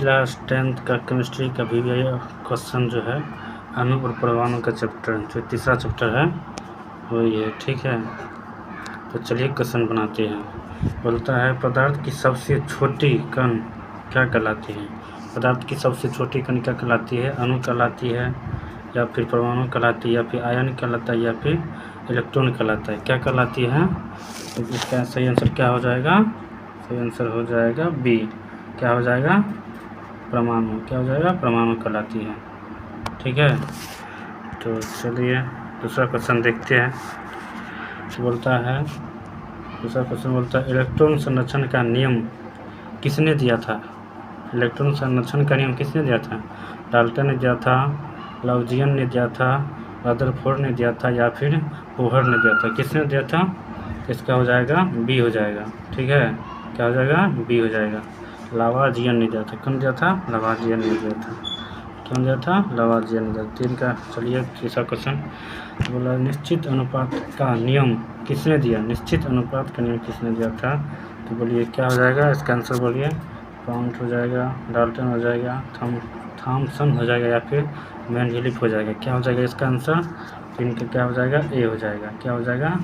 Class 10th का chemistry का भी क्वेश्चन जो है अणु और परमाणु का चैप्टर जो तीसरा चैप्टर है वही है। ठीक है, तो चलिए क्वेश्चन बनाते हैं। बोलता है पदार्थ की सबसे छोटी कण क्या कहलाती है। पदार्थ की सबसे छोटी कण क्या कहलाती है? अणु कहलाती है, या फिर परमाणु कहलाती है, या फिर आयन कहलाता है, या फिर इलेक्ट्रॉन कहलाता है। क्या कहलाती है? तो इसका सही आंसर क्या हो जाएगा? सही आंसर हो जाएगा बी। क्या हो जाएगा? परमाणु। क्या हो जाएगा? परमाणु कहलाती है। ठीक है, तो चलिए दूसरा क्वेश्चन देखते हैं। बोलता है दूसरा क्वेश्चन बोलता है इलेक्ट्रॉन संरक्षण का नियम किसने दिया था? इलेक्ट्रॉन संरक्षण का नियम किसने दिया था? डाल्टन ने दिया था, लाउजियन ने दिया था, रदरफोर्ड ने दिया था, या फिर बोहर ने दिया था। किसने दिया था? इसका हो जाएगा बी हो जाएगा। ठीक है, क्या हो जाएगा? बी हो जाएगा। लावाजियन ने दिया था। कौन दिया था? लावाजियन ने दिया था। कौन दिया था? लावाजियन ने दिया। तीन का चलिए तीसरा क्वेश्चन बोला निश्चित अनुपात का नियम किसने दिया? निश्चित अनुपात का नियम किसने दिया था? तो बोलिए क्या हो जाएगा? इसका आंसर बोलिए। पाउंड हो जाएगा, डाल्टन हो जाएगा, थॉमसन हो जाएगा, या फिर मेंडलीफ हो जाएगा। क्या हो जाएगा इसका आंसर? इनका क्या हो जाएगा? ए हो जाएगा। क्या हो जाएगा?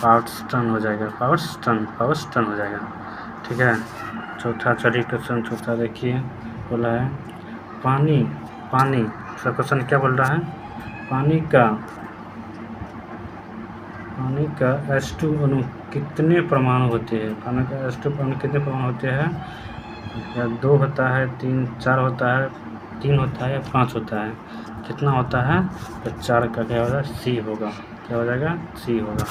पाउस्टन हो जाएगा। पाउस्टन हो जाएगा। ठीक है, चौथा चलिए क्वेश्चन चौथा देखिए। बोला है पानी क्वेश्चन क्या बोल रहा है? पानी का H2 अणु कितने परमाणु होते हैं? पानी का H2 अणु कितने परमाणु होते हैं? या 2 होता है, 3, 4 होता है, 3 होता है, या 5 होता है? कितना होता है? तो 4 का क्या होगा? सी होगा। क्या हो जाएगा? सी होगा।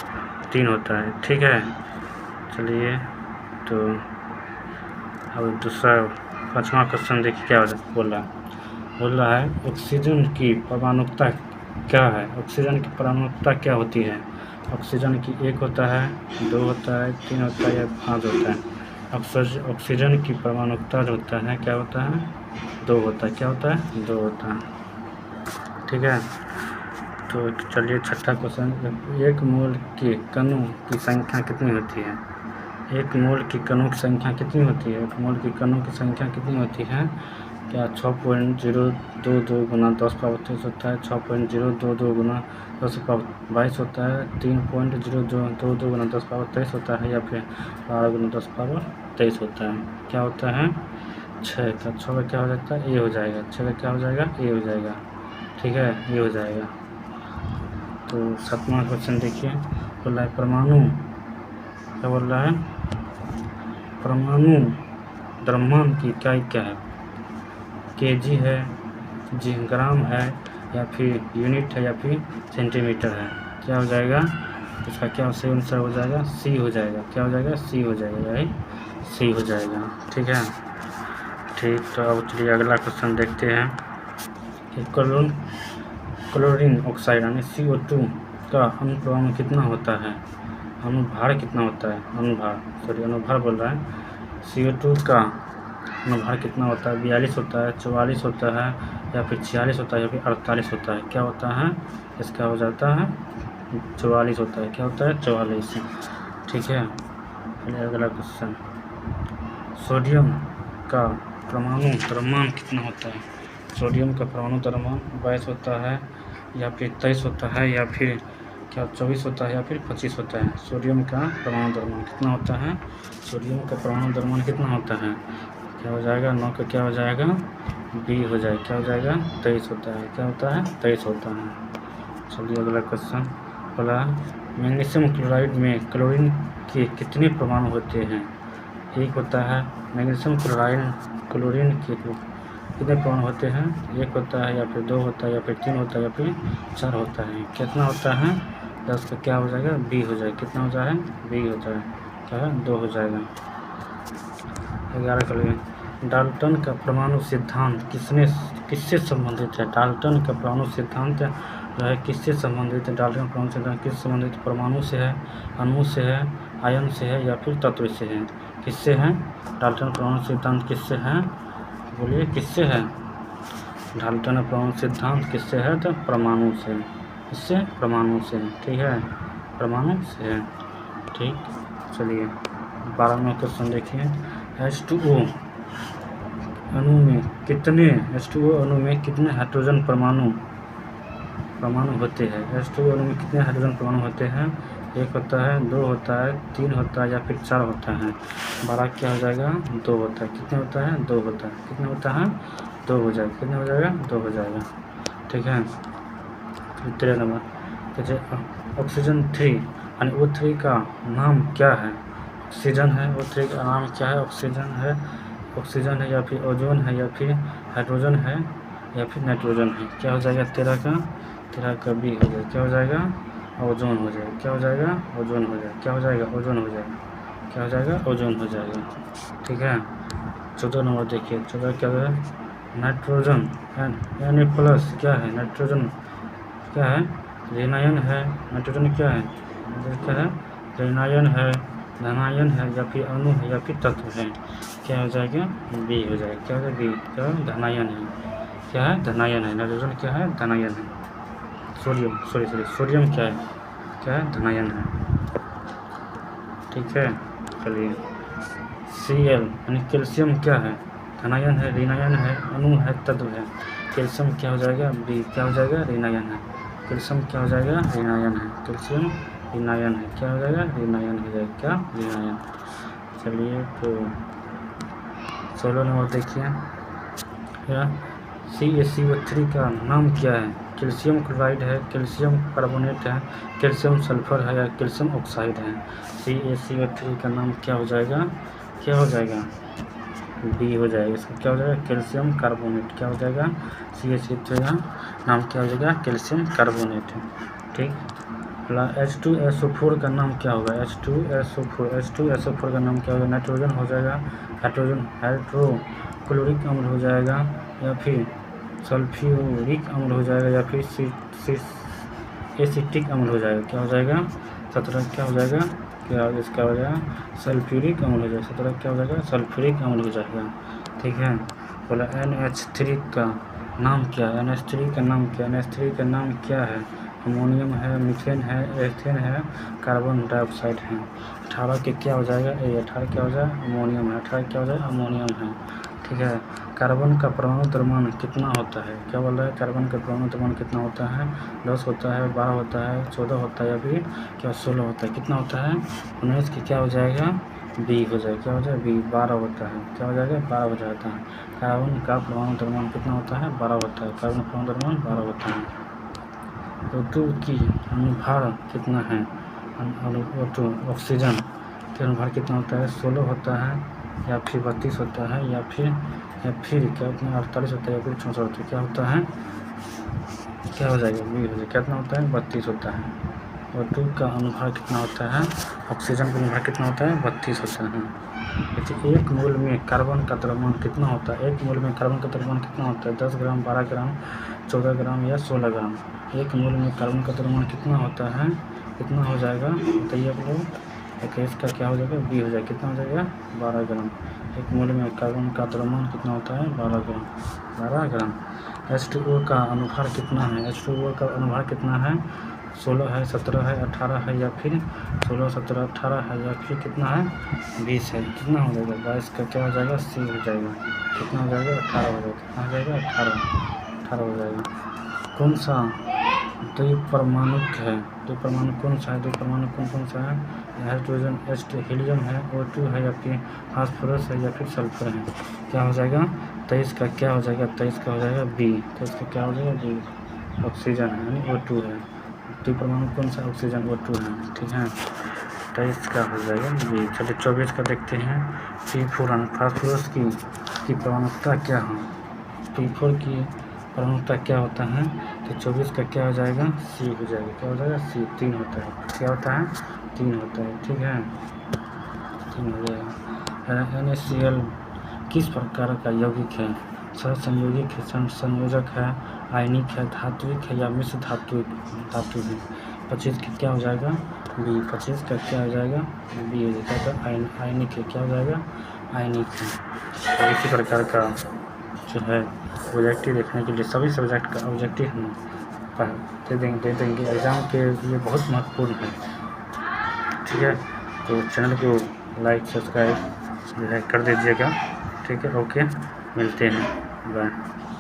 3 होता है। ठीक है, चलिए तो अब दूसरा 5वां क्वेश्चन देखिए क्या बोल रहा है ऑक्सीजन की परमाणुकता क्या है? ऑक्सीजन की परमाणुकता क्या होती है? ऑक्सीजन की 1 होता है, 2 होता है, 3 होता है, या 5 होता है? ऑक्सीजन की परमाणुकता जो होता है क्या होता है? 2 होता है। क्या होता है? 2 होता है। ठीक है, तो चलिए छठा क्वेश्चन। 1 मोल के कणों की संख्या कितनी होती है? 1 मोल की कणों की संख्या कितनी होती है? 1 मोल की कणों की संख्या कितनी होती है? क्या 6.022 गुना 10⁻23 होता है, 6.022 गुना 10⁻22 होता है, 3.022 गुना 10⁻23 होता है, या फिर 12 गुना 10⁻23 होता है? क्या होता है? 6 का 6 का क्या हो जाता है? ए हो जाएगा। 6 का क्या हो जाएगा? ए हो जाएगा। ठीक है, ये हो जाएगा। तो 7वां क्वेश्चन देखिए। बोल रहा है परमाणु क्या बोल रहा है? परमाणु द्रव्यमान की इकाई क्या है? केजी है, ग्राम है, या फिर यूनिट है, या फिर सेंटीमीटर है? क्या हो जाएगा? इसका क्या सही आंसर हो जाएगा? सी हो जाएगा। क्या हो जाएगा? सी हो जाएगा। यही सी हो जाएगा। ठीक है, ठीक। तो अब चलिए अगला क्वेश्चन देखते हैं कि क्लोरीन ऑक्साइड यानी CO2 का अनुभार कितना होता है? अनुभार कितना होता है? अनुभार बोल रहा है। CO2 का अनुभार कितना होता है? 42 होता है, 44 होता है, या फिर 46 होता है, या फिर 48 होता है? क्या होता है? इसका हो जाता है 44 होता है। क्या होता है? 44। ठीक है, चलिए अगला क्वेश्चन। सोडियम का परमाणु द्रव्यमान कितना होता है? सोडियम का परमाणु द्रव्यमान 22 होता है, या फिर 23 होता है, या फिर क्या 24 होता है, या फिर 25 होता है? सोडियम का परमाणु द्रव्यमान कितना होता है? सोडियम का परमाणु द्रव्यमान कितना होता है? क्या हो जाएगा? 9 का क्या हो जाएगा? बी हो जाएगा। क्या हो जाएगा? 23 होता है। क्या होता है? 23 होता है। चलिए अगला क्वेश्चन बोला मैग्नीशियम क्लोराइड में क्लोरीन के कितने परमाणु होते हैं? 1 होता है। मैग्नीशियम क्लोरीन के कितने परमाणु होते हैं? 1 होता है, या फिर 2 होता है, या फिर 3 होता है, या फिर 4 होता है? कितना होता है? 10 का क्या हो जाएगा? बी हो जाएगा। कितना हो जाएगा? बी हो जाएगा। क्या है? 2 हो जाएगा। 11 का लिए डाल्टन का परमाणु सिद्धांत किससे संबंधित है? डाल्टन का परमाणु सिद्धांत जो है किससे संबंधित है? डाल्टन परमाणु सिद्धांत किससे संबंधित? परमाणु से है, अणु से है, आयन से है, या फिर तत्व से है? किससे है? डाल्टन परमाणु सिद्धांत किससे है? बोलिए किससे है? डाल्टन परमाणु सिद्धांत किससे है? तो परमाणु से। इससे परमाणु से। ठीक है, परमाणु से है। ठीक, चलिए 12वां क्वेश्चन देखिए। अणु में कितने H2O अणु में कितने हाइड्रोजन परमाणु होते हैं? H2O अणु में कितने हाइड्रोजन परमाणु होते हैं? 1 होता है, 2 होता है, 3 होता है या फिर 4 होता है? 12 क्या हो जाएगा? 2 होता है। कितने होता है? 2 होता है। कितने होता है? 2 हो जाएगा। कितने हो जाएगा? 2 हो जाएगा। ठीक है। 13 नंबर कहते ऑक्सीजन 3 यानी O3 का नाम क्या है? ऑक्सीजन है, O3 का नाम क्या है? ऑक्सीजन है या फिर ओजोन है या फिर हाइड्रोजन है या फिर नाइट्रोजन है? क्या हो जाएगा? 13 का बी हो जाएगा। क्या हो जाएगा? ओजोन हो जाएगा। क्या हो जाएगा? ओजोन हो जाएगा। क्या हो जाएगा? ओजोन हो जाएगा। क्या हो जाएगा? ओजोन हो जाएगा। ठीक है। 14 नंबर देखिए। 14 क्या है? नाइट्रोजन Na+ क्या है? नाइट्रोजन क्या है? रेनायन है। नाइट्रोजन क्या है? रेनायन है, धनायन है या फिर अणु है या फिर तत्व है? क्या हो जाएगा? बी हो जाएगा। क्या होगा? बी। क्या धनायन है? क्या है? धनायन है। नाइट्रोजन क्या है? धनायन है। सोडियम क्या है? क्या है? धनायन है। ठीक है। चलिए Cl यानी कैल्शियम क्या है? धनायन है, ऋणायन है, अणु है, तत्व है? कैल्शियम क्या हो जाएगा? बी। क्या हो जाएगा? ऋणायन है। कैल्शियम क्या हो जाएगा? ऋणायन है। कैल्शियम ऋणायन है। क्या हो जाएगा? ऋणायन हो जाएगा। क्या? ऋणायन। चलिए तो 16 नंबर देखिए। CaCO3 का नाम क्या है? कैल्शियम क्लोराइड है, कैल्शियम कार्बोनेट है, कैल्शियम सल्फर है या कैल्शियम ऑक्साइड है? CaCO3 का नाम क्या हो जाएगा? क्या हो जाएगा? बी हो जाएगा। इसका क्या हो जाएगा? Calcium carbonate. क्या हो जाएगा? CaCO3 का नाम क्या हो जाएगा? Calcium carbonate. ठीक। H2SO4 का नाम क्या होगा? H2SO4 का नाम क्या होगा? नाइट्रोजन हो जाएगा, हाइड्रोक्लोरिक अम्ल हो जाएगा या फिर सल्फ्यूरिक अम्ल हो जाएगा या फिर एसिटिक अम्ल हो जाएगा? क्या हो जाएगा? 17 क्या हो जाएगा? क्या इसका हो जाएगा? सल्फ्यूरिक अम्ल हो जाएगा। 17 क्या हो जाएगा? सल्फ्यूरिक अम्ल हो जाएगा। ठीक है। बोला NH3 का नाम क्या है? NH3 का नाम क्या है? NH3 का नाम क्या है? अमोनियम है, मीथेन है, एथेन है, कार्बन डाइऑक्साइड है? 18 के क्या हो जाएगा? 18 क्या हो जाएगा? अमोनियम है। 18 क्या हो जाएगा? अमोनियम है। ठीक है। कार्बन का परमाणु द्रव्यमान कितना होता है? क्या बोल रहा है? कार्बन का परमाणु द्रव्यमान कितना होता है? 10 होता है, 12 होता है, 14 होता है या फिर क्या 16 होता है? कितना होता है? 19 की क्या हो जाएगा? बी हो जाएगा। क्या हो जाएगा? बी। 12 होता है। क्या हो जाएगा? 12 हो जाता है। कार्बन का परमाणु द्रव्यमान कितना होता है? 12 होता है। कार्बन का परमाणु द्रव्यमान 12 होता है। O2 की अनुभार कितना है? O2 ऑक्सीजन के अनुभार कितना होता है? 16 होता है या फिर 32 होता है या फिर क्या होता है? 48 होता है या फिर 64 होता है? क्या होता है? क्या हो जाएगा? बी हो जाएगा। कितना होता है? 32 होता है। O2 का अनुभार कितना होता है? ऑक्सीजन का अनुभार कितना होता है? 32 होता है। देखिए 1 मोल में कार्बन का द्रव्यमान कितना होता है? 1 मोल में कार्बन का द्रव्यमान कितना होता है? 10 ग्राम, 12 ग्राम, 14 ग्राम या 16 ग्राम? 1 मोल में कार्बन का द्रव्यमान कितना होता है? कितना हो जाएगा? बताइए आप लोग। इसका क्या हो जाएगा? बी हो जाएगा। कितना हो जाएगा? 12 ग्राम। 1 मोल में कार्बन का द्रव्यमान कितना होता है? 12 ग्राम। 12 ग्राम। H2O का अनुभार कितना है? H2O का अनुभार कितना है? 16 है, 17 है, 18 है या फिर 16, 17, 18 है या फिर कितना है? 20 है। कितना हो जाएगा? 22 का क्या हो जाएगा? सी हो जाएगा। कितना हो जाएगा? 18 हो जाएगा। कितना हो जाएगा? 18 हो जाएगा। कौन सा द्विपरमाणुक है? द्विपरमाणु कौन सा है? द्विपरमाणु कौन सा है? हाइड्रोजन हीलियम है, O2 है या फिर फास्फोरस है या फिर सल्फर है? क्या हो जाएगा? 23 का क्या हो जाएगा? 23 का हो जाएगा बी। 23 का क्या हो जाएगा? बी। ऑक्सीजन है यानी O2 है। द्विपरमाणु कौन सा? ऑक्सीजन O2 है। ठीक है। 23 का हो जाएगा बी। चलिए 24 का देखते हैं। P4 फास्फोरस की परमाणुकता क्या है? P4 की परमाणुकता क्या होता है? तो 24 का क्या हो जाएगा? सी हो जाएगा। क्या हो जाएगा? सी। 3 होता है। क्या होता है? 3 होता है। ठीक है। 3 हो जाएगा। NaCl किस प्रकार का यौगिक है? सहसंयोगिक है, संयोजक है, आयनिक है, धात्विक है या मिश्र धातु है? 25 का क्या हो जाएगा? बी। 25 का क्या हो जाएगा? बी हो जाएगा। आयनिक है। क्या हो जाएगा? आयनिक है। और इसी प्रकार का जो है ऑब्जेक्टिव देखने के लिए सभी सब्जेक्ट का ऑब्जेक्टिव हम दे देंगे एग्ज़ाम के लिए। बहुत महत्वपूर्ण है। ठीक है। तो चैनल को लाइक सब्सक्राइब कर दीजिएगा। ठीक है। ओके। मिलते हैं, बाय।